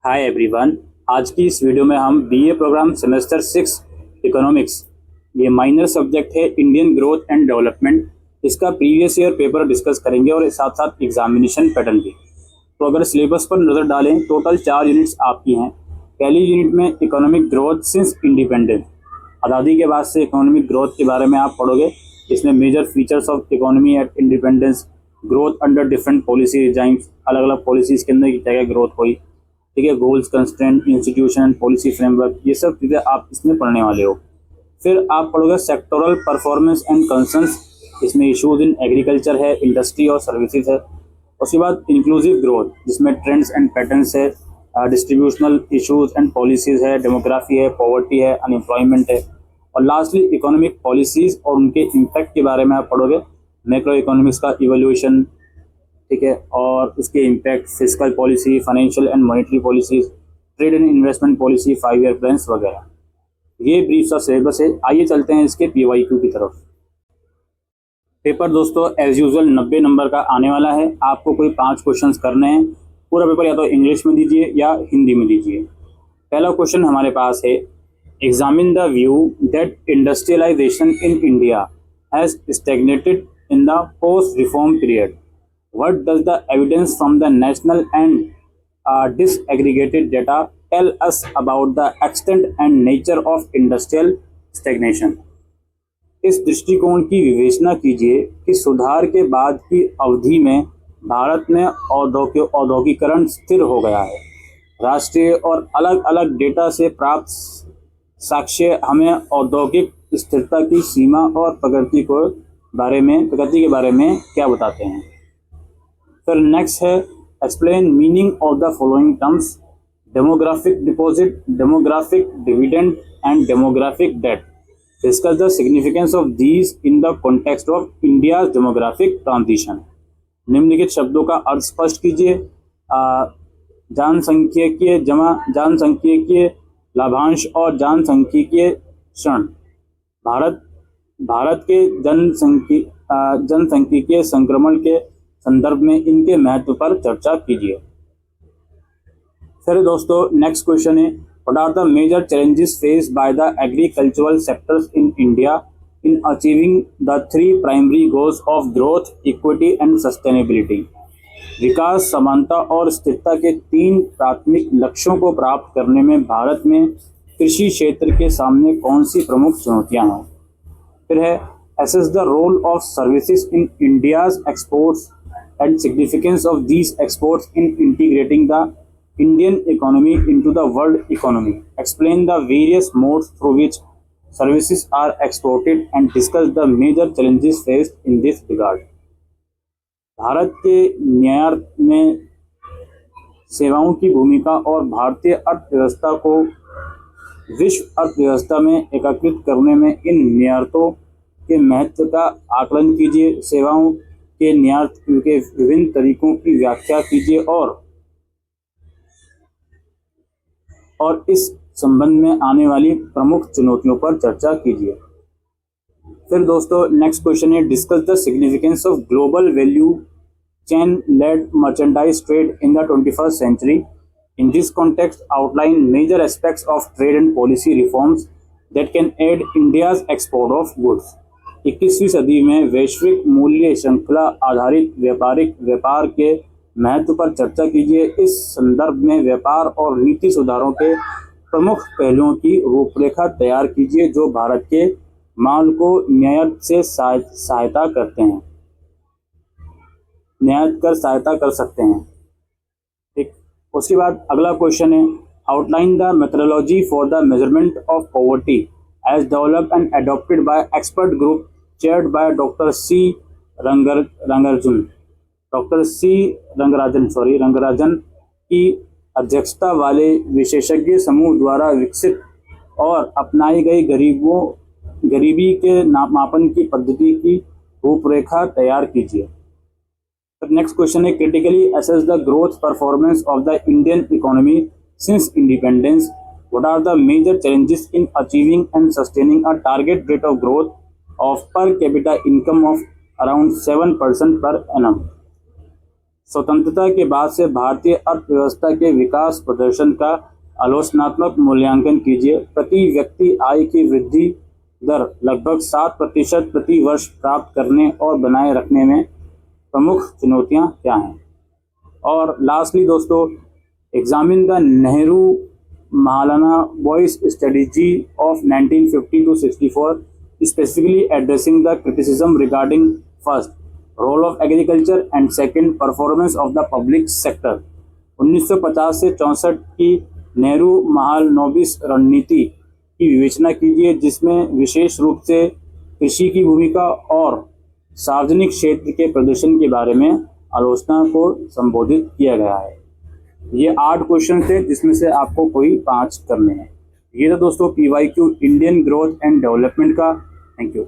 Hi everyone. आज की इस वीडियो में हम बीए प्रोग्राम सेमेस्टर 6 इकोनॉमिक्स, ये माइनर सब्जेक्ट है इंडियन ग्रोथ एंड डेवलपमेंट, इसका प्रीवियस ईयर पेपर डिस्कस करेंगे और साथ साथ एग्जामिनेशन पैटर्न भी। तो अगर सिलेबस पर नज़र डालें, टोटल 4 यूनिट्स आपकी हैं। पहली यूनिट में इकोनॉमिक ग्रोथ सिंस इंडिपेंडेंस, आज़ादी के बाद से इकोनॉमिक ग्रोथ के बारे में आप पढ़ोगे। इसमें major features of economy at independence, growth under different policy regimes, अलग अलग पॉलिसीज़ के अंदर क्या क्या ग्रोथ हुई, ठीक है, goals, constraint, institution and policy framework, ये सब चीज़ें आप इसमें पढ़ने वाले हो। फिर आप पढ़ोगे सेक्टोरल परफॉर्मेंस एंड कंसर्न्स, इसमें इशूज इन एग्रीकल्चर है, इंडस्ट्री और सर्विसेज है। उसके बाद इंक्लूसिव ग्रोथ, जिसमें ट्रेंड्स एंड पैटर्न्स है, डिस्ट्रीब्यूशनल इशूज एंड पॉलिसीज है, डेमोग्राफी है, पॉवर्टी है, अनएम्प्लॉयमेंट है। और लास्टली इकोनॉमिक पॉलिसीज और उनके इम्पैक्ट के बारे में आप पढ़ोगे। मैक्रो इकोनॉमिक्स का इवोल्यूशन, ठीक है, और उसके impact, physical policy, financial and monetary policies, trade and investment policy, 5 year plans वगैरह। ये ब्रीफ सा सिलेबस है। आइए चलते हैं इसके PYQ की तरफ। पेपर दोस्तों एज यूजुअल 90 नंबर का आने वाला है। आपको कोई 5 क्वेश्चंस करने हैं। पूरा पेपर या तो इंग्लिश में दीजिए या हिंदी में दीजिए। पहला क्वेश्चन हमारे पास है, examine the view that industrialisation in India has stagnated in the post reform period. What does the evidence from the national and disaggregated data tell us about the extent and nature of industrial stagnation? इस दृष्टिकोण की विवेचना कीजिए कि सुधार के बाद की अवधि में भारत में औद्योगिकरण स्थिर हो गया है। राष्ट्रीय और अलग अलग डेटा से प्राप्त साक्ष्य हमें औद्योगिक स्थिरता की सीमा और प्रगति के बारे में क्या बताते हैं। फिर नेक्स्ट है, explain meaning of the following terms, demographic deposit, demographic dividend and demographic debt. Discuss the significance of these in the context of India demographic transition. निम्नलिखित शब्दों का अर्थ स्पष्ट कीजिए। जनसांख्यिकीय लाभांश और जनसांख्यिकीय क्षण। भारत के जनसांख्यिकीय संक्रमण के संदर्भ में इनके महत्व पर चर्चा कीजिए। फिर दोस्तों नेक्स्ट क्वेश्चन है, what are the major challenges faced by the agricultural sectors in India in achieving the 3 primary goals of growth, equity and sustainability. विकास, समानता और स्थिरता के 3 प्राथमिक लक्ष्यों को प्राप्त करने में भारत में कृषि क्षेत्र के सामने कौन सी प्रमुख चुनौतियां हैं। फिर है, assess the role of services in India's exports and significance of these exports in integrating the Indian economy into the world economy. Explain the various modes through which services are exported and discuss the major challenges faced in this regard. Bharat के न्याय में सेवाओं की भूमिका और भारतीय अर्थव्यवस्था को विश्व अर्थव्यवस्था में एकीकृत करने में इन न्यायों के महत्व का आकलन कीजिए। सेवाओं के न्याय के विभिन्न तरीकों की व्याख्या कीजिए और इस संबंध में आने वाली प्रमुख चुनौतियों पर चर्चा कीजिए। फिर दोस्तों नेक्स्ट क्वेश्चन है, discuss the significance of global value chain led merchandise trade in the 21st century. In this context outline major aspects of trade and policy reforms that can aid India's export of goods. 21वीं सदी में वैश्विक मूल्य श्रृंखला आधारित व्यापार के महत्व पर चर्चा कीजिए। इस संदर्भ में व्यापार और नीति सुधारों के प्रमुख पहलुओं की रूपरेखा तैयार कीजिए जो भारत के माल को निर्यात से सहायता कर सकते हैं। ठीक, उसके बाद अगला क्वेश्चन है, outline the methodology for the measurement of poverty as developed and adopted by expert group chaired by Dr. C. Rangarajan की अध्यक्षता वाले विशेषज्ञ समूह द्वारा विकसित और अपनाई गई गरीबी के मापन की पद्धति की रूपरेखा तैयार कीजिए। नेक्स्ट क्वेश्चन है, critically assess the growth performance of the Indian economy since independence. What are the major challenges in achieving and sustaining a target rate of growth of per capita income of around 7% per annum? स्वतंत्रता के बाद से भारतीय अर्थव्यवस्था के विकास प्रदर्शन का आलोचनात्मक मूल्यांकन कीजिए। प्रति व्यक्ति आय की वृद्धि दर लगभग 7% प्रति वर्ष प्राप्त करने और बनाए रखने में प्रमुख चुनौतियां क्या हैं। और लास्टली दोस्तों, examine the Nehru Mahalanobis strategy of 1950 to 64, specifically addressing the criticism regarding first role of agriculture and second performance of the public sector। 1950 से 64 की नेहरू महालनोबिस रणनीति की विवेचना कीजिए, जिसमें विशेष रूप से कृषि की भूमिका और सार्वजनिक क्षेत्र के प्रदर्शन के बारे में आलोचना को संबोधित किया गया है। ये 8 क्वेश्चन थे, जिसमें से आपको कोई 5 करने हैं। ये था दोस्तों PYQ Indian growth and development का। Thank you.